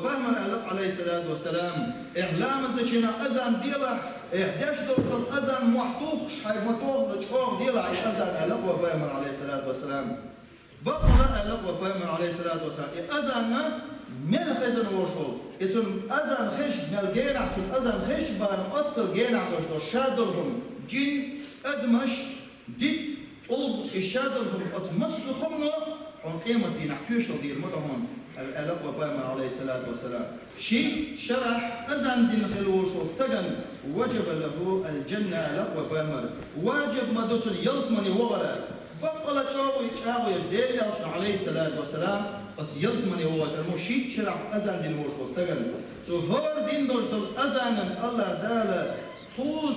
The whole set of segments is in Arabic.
فهم الألف عليه الصلاة والسلام إعلام الذين أذن ديلا إحداش دول أذن محطوخ حيث مطوخ لشخوخ ديلا أذن ألف وفهم عليه الصلاة والسلام بقنا ألف وفهم عليه الصلاة والسلام أذن من خزن وشول إذن أذن خش ملجينا أذن خش بان أتصل جينا دوش شادرهم جين أدمش ديت أوض الشادرهم أتمسخهم عن قيمة نحكيش دير مدهون الألف وفهم عليه الصلاة والسلام شيء شرح أذن دين خلوش واستجن وجب له الجنة ألف وفهم واجب ما دوش يلسمني وغلا بقى شاوي يدير عليه الصلاة والسلام يلسمني هو المشيد شرح أذن دين وش واستجن هور دين دوش أذن الله زال خوز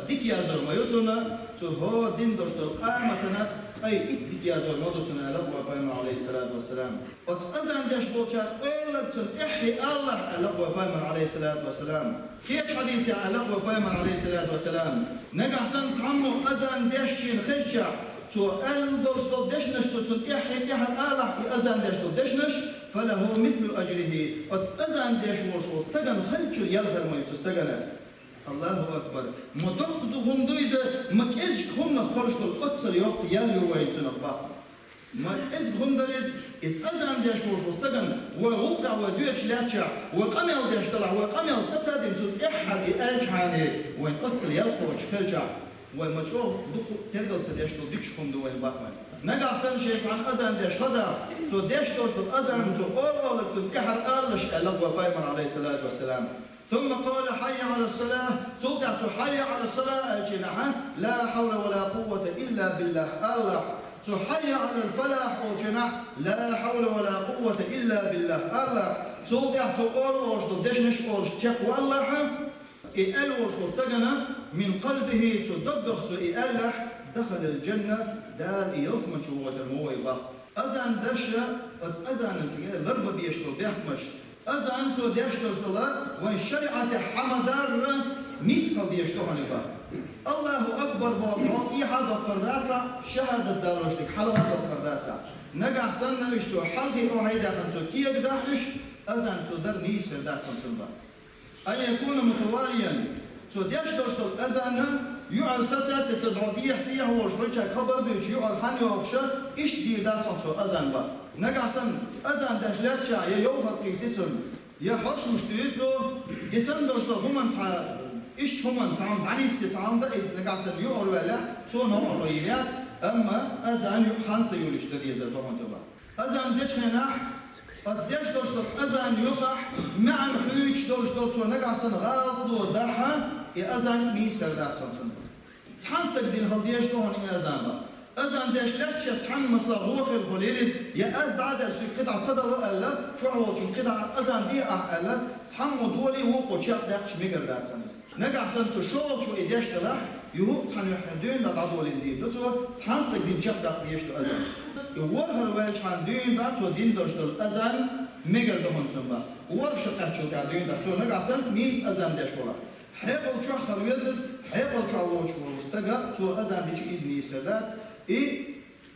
ديك يازر ما يوتنا هور دين دوش قامتنا أي إتبت يازر ما دوتنا ألف وفهم عليه الصلاة والسلام أذن ديش بوشار أولتن إحي الله ألف وفهم عليه الصلاة والسلام كيف حديث يا ألف وفهم عليه الصلاة والسلام نقع سنت عمو أذن ديشين خشع تو ألدوش دو دشنش تو إحي الله أذن ديش دو دشنش فله مثل أجره أذن ديش وش واستغن خلچو يلغر ما يتستغن الله أكبر مدق دهم دويزة مكيزش هم نخرج القدس اليوم يلي ويتنا بقى مكيز هم دويز أذن ديش وش واستغن ووقع وديش لاتشع وقمل ديش طلع وقمل ستادين سوت إحد إلجحاني وين قدس يلقوش خلجع ومشروع تقدر تديش تو ديش هم دوين باقمان نقع سن شيء عن أذن ديش خزع تو ديش توش تو أذن تو أول تو إحد أرلش ألف وفايمن عليه الصلاة والسلام ثم قال حي على الصلاة توقع تو حي على الصلاة الجناحة لا حول ولا قوة إلا بالله الله تو حي على الفلاح والجناح لا حول ولا قوة إلا بالله الله توقع تو أول تو ديش مش أول تشك والله إلوش واستغنى من قلبه تدبخ إلح دخل الجنة دال يصمن شو هو ترموه يبقى أذن دشة أذن الزجاج لربا بيشتغل بيحمش أذن تو ديشتغل وإن شريعة حمدار نسخة بيشتغل يبقى الله أكبر بابا في هذا فرداتها شهادة دارجتك حلوة هذا فرداتها نقع سنة يشتو حلقي أو هيدا خمسو كي يقدحش أذن تو در نيس فردات خمسو أن يكون متواليا تو ديش دوشتو أذن يعر ستاسة تدعودية سيح وشغلتها خبر دوش يعر خاني وغشا إيش دير داتهم تو أذن با نقع سن أذن داشلاتشا يوفر قيتسن يحوش مشتريتو يسن دوشتو همان تا إيش همان تعام بعنيس تعام دا نقع سن يعر ولا تو نوع ريات أما أذن يحان سيوليش تدي زلطوهن تبا أذن ديش خناح أصديش دوشتو أذن يصح مع الخيوش دوشتو تو نقع سن غاض ودرحة أذن ميستر داتهم سن تحنستك دين خلديش دوهن أذن با أذن ديش لاتشا تحن مصلا غوخ الخليلس يا أزد عدل سوي قطعة صدر ألا شو هو كم قطعة أذن دي ألا تحن مدولي وقو تشاق داقش ميقر داتهم نقع سن تو شو إيديش دلاح يهوب تحن يحدون لدعضولين دي دوتو تحنستك دين شاق داق ديش دو أذن يورهر ويلش عن دين داتو دين دوشتو الأذن ميقر دوهن سن با ورشق أحشو كعدين داتو نقع سن ميس أذن ديش ورا حيقل شو خلويزز حيقل شو ووش وستقى تو أذن ديش إذني سدات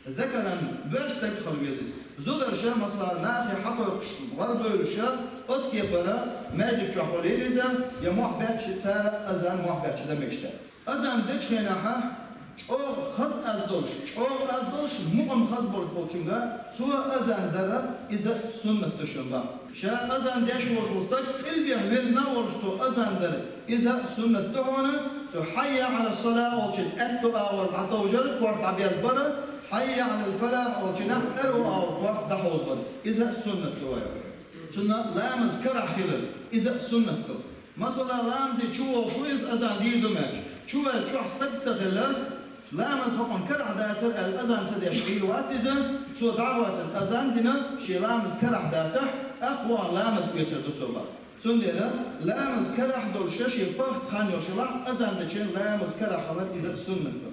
ذكرا برستك خلويزز زودر شا مثلا نافي حقق غرب الشا أسكي برا ماجد شو خليلزا يا محبت شتارة أذن محبت شدمشتا أذن ديش خيناها çok xaz azdolş, çok azdolş muğam xaz bolçunga, suğa azan dara iza sünnet düşünba. Şa azan deş oluşustak ilbi vezna oluştu azan dar iza sünnet tuhana, su hayya ala salat olçun ettu awal atawjal fort abiyaz bara, hayya ala falah olçuna eru awal fort dahoz bara. İza sünnet tuhaya. Şuna lamaz kara xilal, iza sünnet tuh. Mesela lamzi çuva şuiz azan değil dömek. Çuva çuh saksa xilal لامز هون كرع داسر الأذان سديش حيل واتزا سو دعوة الأذان دينا شي لامز كرع داسح أقوى لامز بيسر دوتوبا سندينا لامز كرع دول شاشي فرق خانيو شلاح أذان دچين لامز كرع خلال إذا سنة